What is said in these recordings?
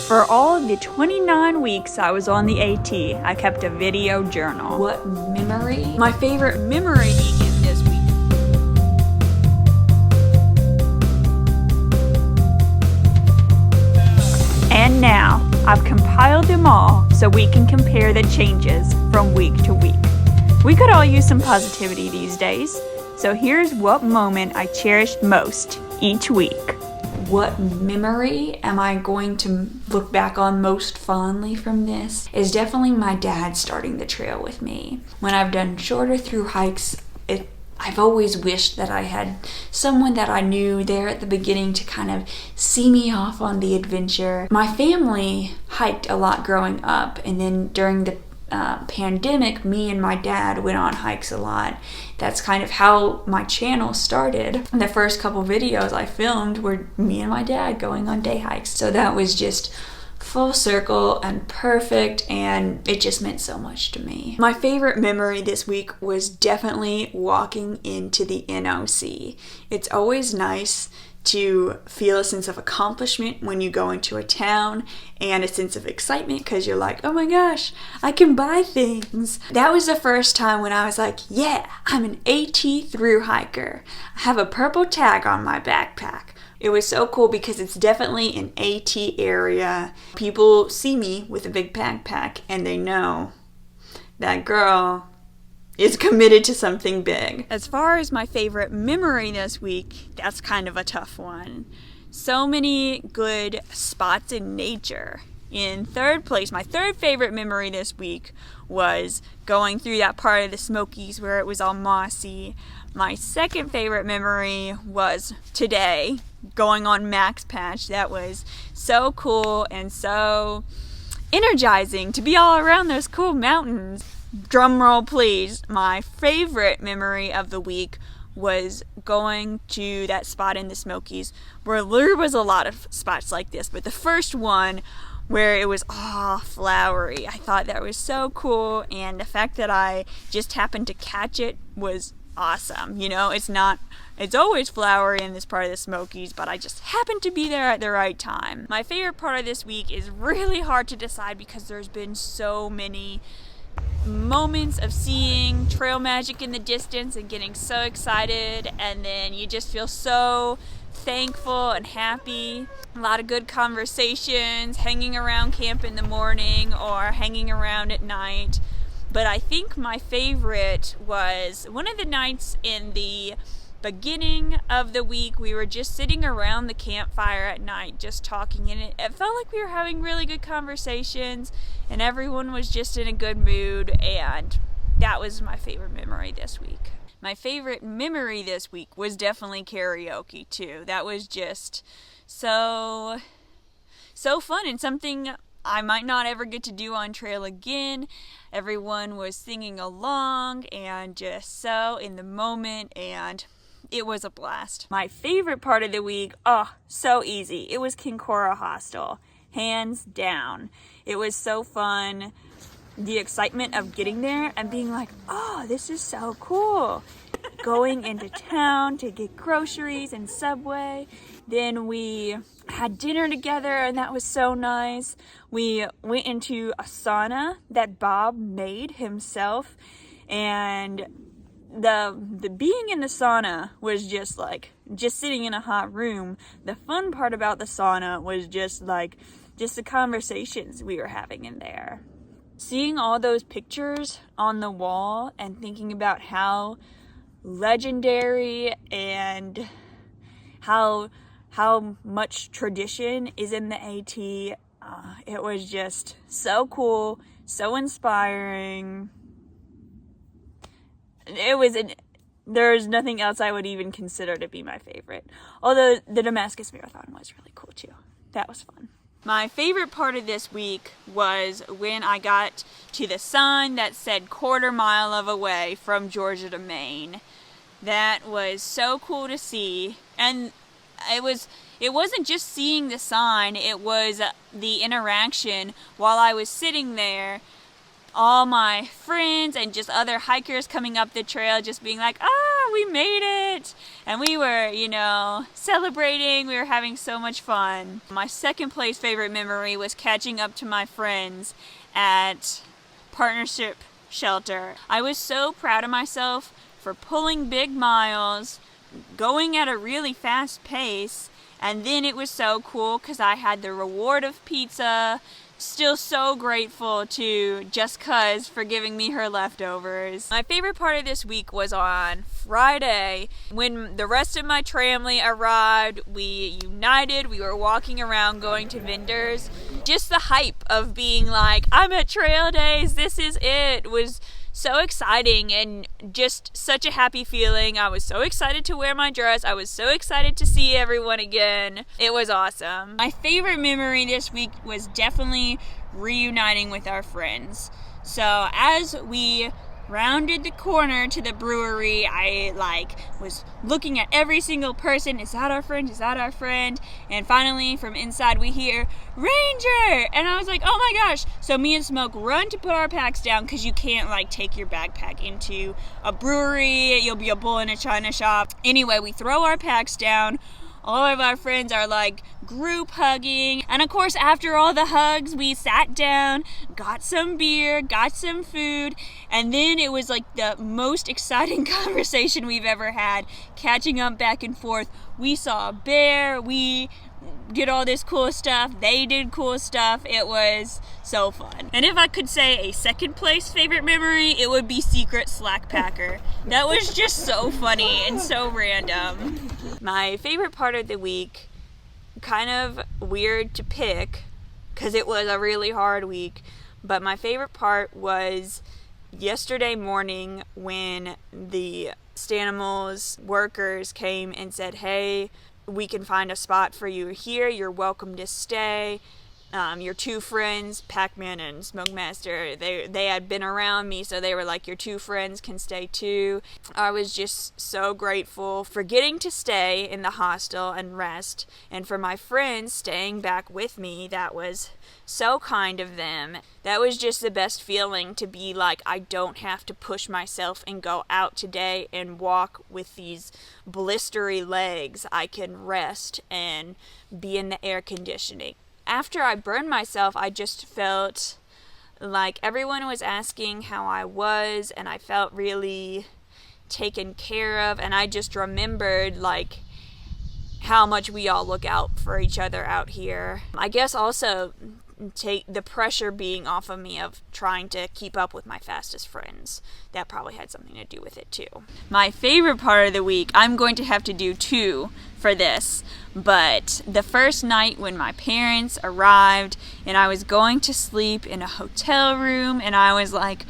For all of the 29 weeks I was on the AT, I kept a video journal. What memory? My favorite memory is this week. And now, I've compiled them all so we can compare the changes from week to week. We could all use some positivity these days, so here's what moment I cherished most each week. What memory am I going to look back on most fondly from this is definitely my dad starting the trail with me. When I've done shorter through hikes, I've always wished that I had someone that I knew there at the beginning to kind of see me off on the adventure. My family hiked a lot growing up, and then during the pandemic, me and my dad went on hikes a lot. That's kind of how my channel started. The first couple videos I filmed were me and my dad going on day hikes. So that was just full circle and perfect, and it just meant so much to me. My favorite memory this week was definitely walking into the NOC. It's always nice to feel a sense of accomplishment when you go into a town, and a sense of excitement because you're like, oh my gosh, I can buy things. That was the first time when I was like, yeah, I'm an AT thru hiker. I have a purple tag on my backpack. It was so cool because it's definitely an AT area. People see me with a big backpack and they know that girl is committed to something big. As far as my favorite memory this week, that's kind of a tough one. So many good spots in nature. In third place, my third favorite memory this week was going through that part of the Smokies where it was all mossy. My second favorite memory was today, going on Max Patch. That was so cool and so energizing to be all around those cool mountains. Drum roll please. My favorite memory of the week was going to that spot in the Smokies where there was a lot of spots like this, but the first one where it was all flowery, I thought that was so cool, and the fact that I just happened to catch it was awesome. You know, it's always flowery in this part of the Smokies, but I just happened to be there at the right time. My favorite part of this week is really hard to decide because there's been so many moments of seeing trail magic in the distance and getting so excited, and then you just feel so thankful and happy. A lot of good conversations, hanging around camp in the morning or hanging around at night. But I think my favorite was one of the nights in the beginning of the week. We were just sitting around the campfire at night just talking, and it felt like we were having really good conversations and everyone was just in a good mood, and that was my favorite memory this week. My favorite memory this week was definitely karaoke too. That was just so fun and something I might not ever get to do on trail again. Everyone was singing along and just so in the moment, and it was a blast. My favorite part of the week, so easy. It was Kinkora Hostel, hands down. It was so fun. The excitement of getting there and being like, oh, this is so cool. Going into town to get groceries and Subway. Then we had dinner together, and that was so nice. We went into a sauna that Bob made himself, and the being in the sauna was just sitting in a hot room. The fun part about the sauna was just the conversations we were having in there. Seeing all those pictures on the wall and thinking about how legendary and how much tradition is in the AT, it was just so cool, so inspiring. There's nothing else I would even consider to be my favorite. Although the Damascus Marathon was really cool too. That was fun. My favorite part of this week was when I got to the sign that said quarter mile of away from Georgia to Maine. That was so cool to see. And it wasn't just seeing the sign, it was the interaction while I was sitting there. All my friends and just other hikers coming up the trail just being like, we made it. And we were, celebrating. We were having so much fun. My second place favorite memory was catching up to my friends at Partnership Shelter. I was so proud of myself for pulling big miles, going at a really fast pace, and then it was so cool because I had the reward of pizza. Still so grateful to Just Cuz for giving me her leftovers. My favorite part of this week was on Friday when the rest of my family arrived. We united, we were walking around going to vendors. Just the hype of being like, I'm at Trail Days, this is it, was so exciting and just such a happy feeling. I was so excited to wear my dress. I was so excited to see everyone again. It was awesome. My favorite memory this week was definitely reuniting with our friends. So as we rounded the corner to the brewery, I was looking at every single person. Is that our friend? Is that our friend? And finally from inside we hear Ranger, and I was like, oh my gosh. So me and Smoke run to put our packs down because you can't take your backpack into a brewery. You'll be a bull in a china shop. Anyway, we throw our packs down. All of our friends are group hugging. And of course, after all the hugs, we sat down, got some beer, got some food. And then it was the most exciting conversation we've ever had, catching up back and forth. We saw a bear. We did all this cool stuff. They did cool stuff. It was so fun. And if I could say a second place favorite memory, it would be Secret Slack Packer. That was just so funny and so random. My favorite part of the week, kind of weird to pick because it was a really hard week, but my favorite part was yesterday morning when the Stanimals workers came and said, hey, we can find a spot for you here. You're welcome to stay. Your two friends, Pac-Man and Smoke Master, they had been around me, so they were like, your two friends can stay too. I was just so grateful for getting to stay in the hostel and rest, and for my friends staying back with me. That was so kind of them. That was just the best feeling, to be like, I don't have to push myself and go out today and walk with these blistery legs. I can rest and be in the air conditioning. After I burned myself, I just felt like everyone was asking how I was, and I felt really taken care of, and I just remembered how much we all look out for each other out here. I guess also take the pressure being off of me of trying to keep up with my fastest friends. That probably had something to do with it too. My favorite part of the week, I'm going to have to do two for this, but the first night when my parents arrived and I was going to sleep in a hotel room, and I was like,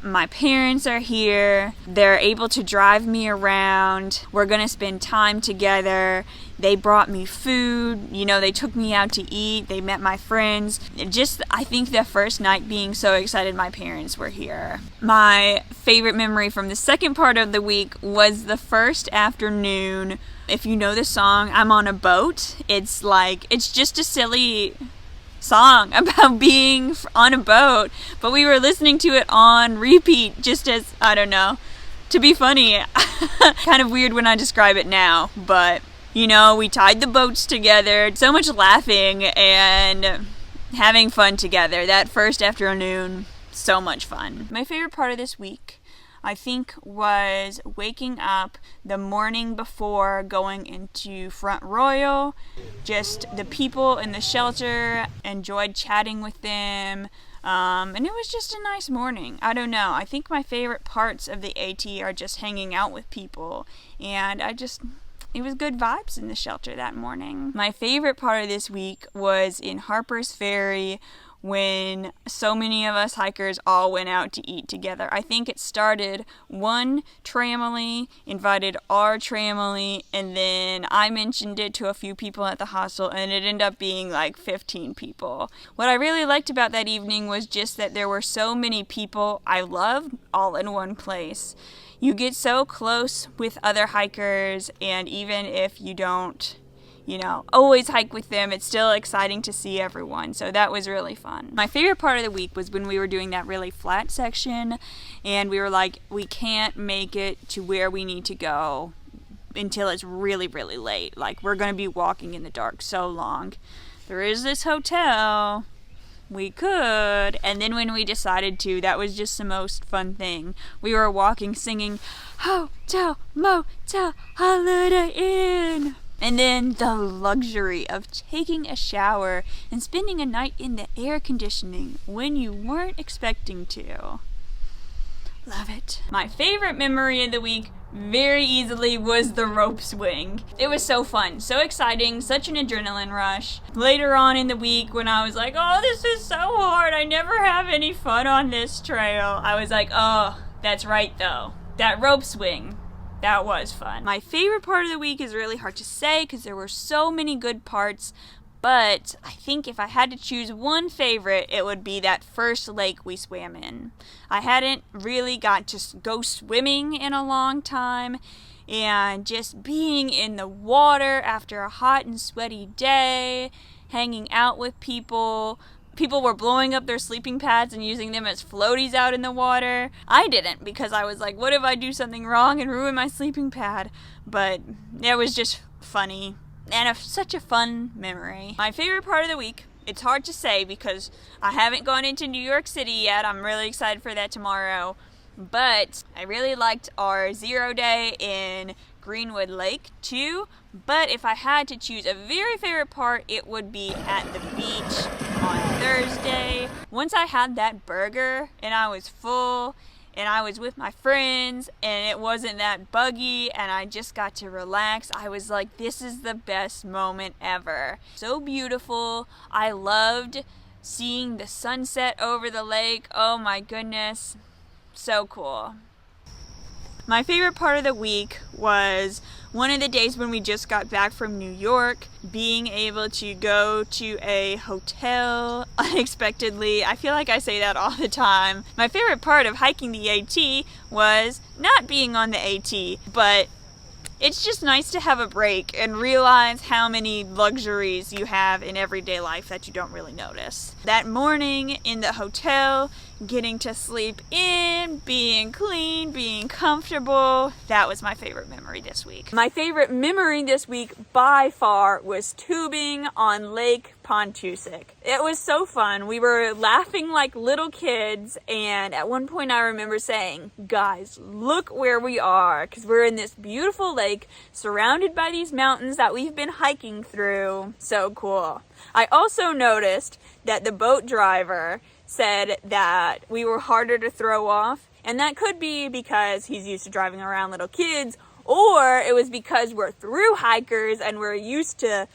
my parents are here, they're able to drive me around, we're gonna spend time together, they brought me food, they took me out to eat, they met my friends. I think the first night being so excited my parents were here. My favorite memory from the second part of the week was the first afternoon. If you know the song, I'm on a boat. It's just a silly song about being on a boat, but we were listening to it on repeat just as, I don't know, to be funny. Kind of weird when I describe it now, but we tied the boats together, so much laughing and having fun together. That first afternoon, so much fun. My favorite part of this week, I think, was waking up the morning before going into Front Royal. Just the people in the shelter, enjoyed chatting with them, and it was just a nice morning. I don't know, I think my favorite parts of the AT are just hanging out with people, and it was good vibes in the shelter that morning. My favorite part of this week was in Harper's Ferry, when so many of us hikers all went out to eat together. I think it started one tramily, invited our tramily, and then I mentioned it to a few people at the hostel, and it ended up being 15 people. What I really liked about that evening was just that there were so many people I love all in one place. You get so close with other hikers, and even if you don't always hike with them. It's still exciting to see everyone. So that was really fun. My favorite part of the week was when we were doing that really flat section and we were like, we can't make it to where we need to go until it's really, really late. Like, we're going to be walking in the dark so long. There is this hotel. We could. And then when we decided to, that was just the most fun thing. We were walking singing, Hotel, Motel, Holiday Inn. And then the luxury of taking a shower and spending a night in the air conditioning when you weren't expecting to. Love it. My favorite memory of the week, very easily, was the rope swing. It was so fun, so exciting, such an adrenaline rush. Later on in the week when I was like, oh, this is so hard, I never have any fun on this trail, I was like, oh, that's right though. That rope swing. That was fun. My favorite part of the week is really hard to say because there were so many good parts, but I think if I had to choose one favorite, it would be that first lake we swam in. I hadn't really got to go swimming in a long time, and just being in the water after a hot and sweaty day, hanging out with people. People were blowing up their sleeping pads and using them as floaties out in the water. I didn't, because I was like, what if I do something wrong and ruin my sleeping pad? But it was just funny and such a fun memory. My favorite part of the week, it's hard to say because I haven't gone into New York City yet. I'm really excited for that tomorrow. But I really liked our 0 day in Greenwood Lake too. But if I had to choose a very favorite part, it would be at the beach on Thursday. Once I had that burger and I was full and I was with my friends and it wasn't that buggy and I just got to relax, I was like, this is the best moment ever. So beautiful. I loved seeing the sunset over the lake. Oh my goodness. So cool. My favorite part of the week was one of the days when we just got back from New York, being able to go to a hotel unexpectedly. I feel like I say that all the time. My favorite part of hiking the AT was not being on the AT, but it's just nice to have a break and realize how many luxuries you have in everyday life that you don't really notice. That morning in the hotel, getting to sleep in, being clean, being comfortable, that was my favorite memory this week. My favorite memory this week by far was tubing on Lake Pontusic. It was so fun. We were laughing like little kids, and at one point I remember saying, guys, look where we are, because we're in this beautiful lake surrounded by these mountains that we've been hiking through. So cool. I also noticed that the boat driver said that we were harder to throw off, and that could be because he's used to driving around little kids, or it was because we're thru hikers and we're used to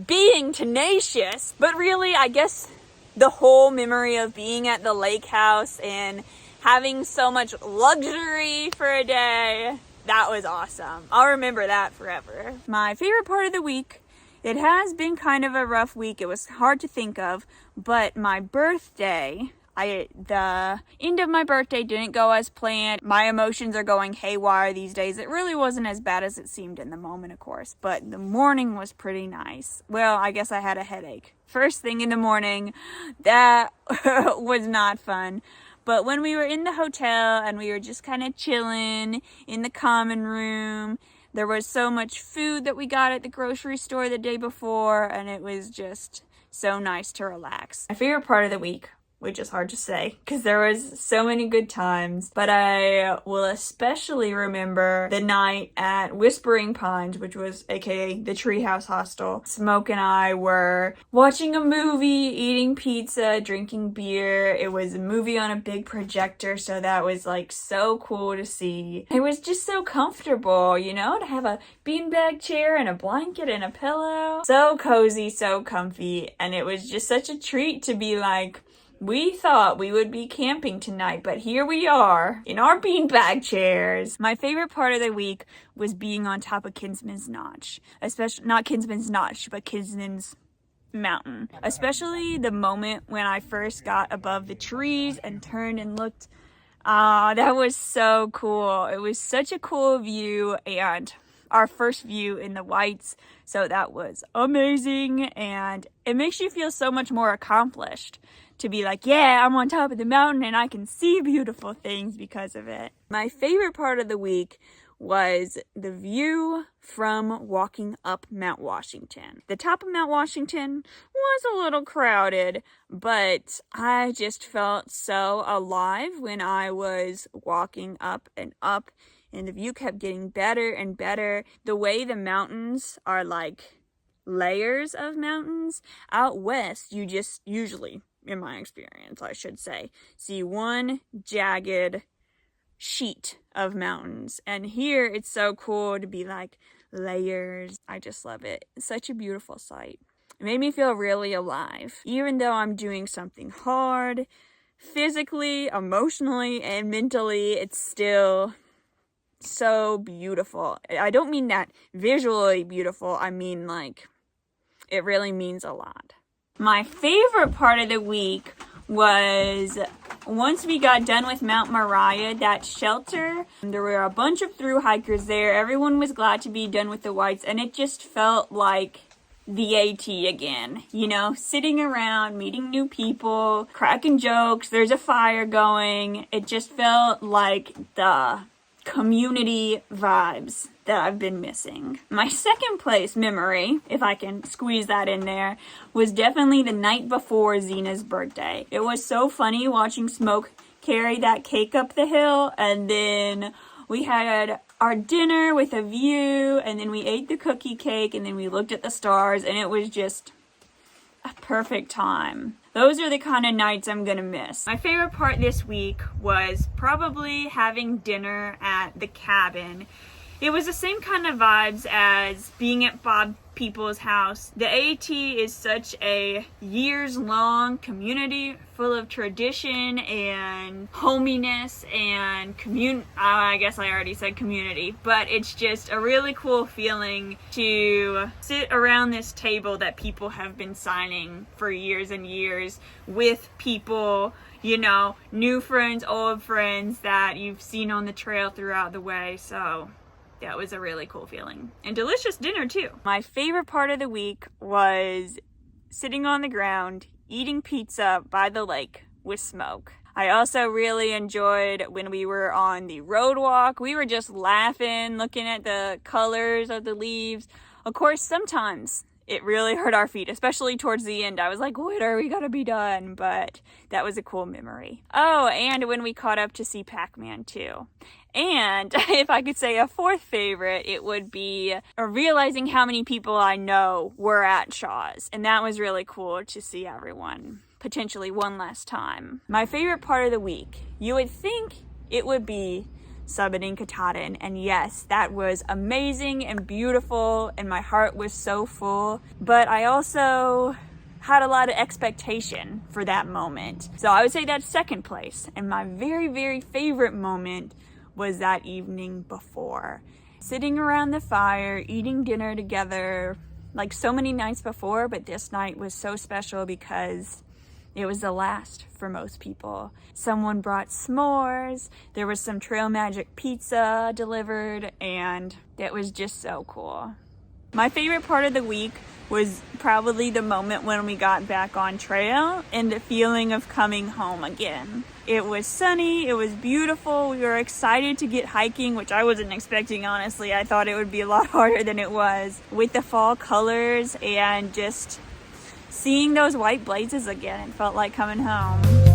being tenacious. But really, I guess the whole memory of being at the lake house and having so much luxury for a day, that was awesome. I'll remember that forever. My favorite part of the week, it has been kind of a rough week. It was hard to think of, but my birthday, the end of my birthday didn't go as planned. My emotions are going haywire these days. It really wasn't as bad as it seemed in the moment, of course, but the morning was pretty nice. Well, I guess I had a headache. First thing in the morning, that was not fun. But when we were in the hotel and we were just kind of chilling in the common room, there was so much food that we got at the grocery store the day before, and it was just so nice to relax. My favorite part of the week, which is hard to say because there was so many good times, but I will especially remember the night at Whispering Pines, which was aka the Treehouse Hostel. Smoke and I were watching a movie, eating pizza, drinking beer. It was a movie on a big projector, so that was like so cool to see. It was just so comfortable, to have a beanbag chair and a blanket and a pillow. So cozy, so comfy, and it was just such a treat to be like, we thought we would be camping tonight, but here we are in our beanbag chairs. My favorite part of the week was being on top of Kinsman's Notch. Especially, not Kinsman's Notch, but Kinsman's Mountain. Especially the moment when I first got above the trees and turned and looked. That was so cool. It was such a cool view, and our first view in the whites. So that was amazing, and it makes you feel so much more accomplished to be like, yeah, I'm on top of the mountain and I can see beautiful things because of it. My favorite part of the week was the view from walking up Mount Washington. The top of Mount Washington was a little crowded, but I just felt so alive when I was walking up, and the view kept getting better and better. The way the mountains are like layers of mountains. Out west, you just usually, in my experience, I should say, see one jagged sheet of mountains, and here it's so cool to be like layers. I just love it. It's such a beautiful sight. It made me feel really alive, even though I'm doing something hard physically, emotionally, and mentally. It's still so beautiful. I don't mean that visually beautiful, I mean like it really means a lot. My favorite part of the week was once we got done with Mount Moriah, that shelter. There were a bunch of thru hikers there. Everyone was glad to be done with the whites, and it just felt like the AT again, you know, sitting around, meeting new people, cracking jokes, there's a fire going. It just felt like the community vibes that I've been missing. My second place memory, if I can squeeze that in there, was definitely the night before Zena's birthday. It was so funny watching Smoke carry that cake up the hill, and then we had our dinner with a view, and then we ate the cookie cake, and then we looked at the stars, and it was just a perfect time. Those are the kind of nights I'm gonna miss. My favorite part this week was probably having dinner at the cabin. It was the same kind of vibes as being at Bob People's house. The AT is such a years-long community full of tradition and hominess and I guess I already said community, but it's just a really cool feeling to sit around this table that people have been signing for years and years with people, you know, new friends, old friends that you've seen on the trail throughout the way. So that was a really cool feeling. And delicious dinner too. My favorite part of the week was sitting on the ground, eating pizza by the lake with Smoke. I also really enjoyed when we were on the road walk. We were just laughing, looking at the colors of the leaves. Of course, sometimes it really hurt our feet, especially towards the end. I was like, when are we gonna be done? But that was a cool memory. Oh, and when we caught up to see Pac-Man too. And if I could say a fourth favorite, it would be realizing how many people I know were at Shaw's. And that was really cool to see everyone potentially one last time. My favorite part of the week, you would think it would be summiting Katahdin, and yes, that was amazing and beautiful, and my heart was so full, but I also had a lot of expectation for that moment. So I would say that's second place, and my very, very favorite moment was that evening before. Sitting around the fire, eating dinner together, like so many nights before, but this night was so special because it was the last for most people. Someone brought s'mores, there was some Trail Magic pizza delivered, and it was just so cool. My favorite part of the week was probably the moment when we got back on trail and the feeling of coming home again. It was sunny, it was beautiful, we were excited to get hiking, which I wasn't expecting, honestly. I thought it would be a lot harder than it was. With the fall colors and just seeing those white blazes again, it felt like coming home.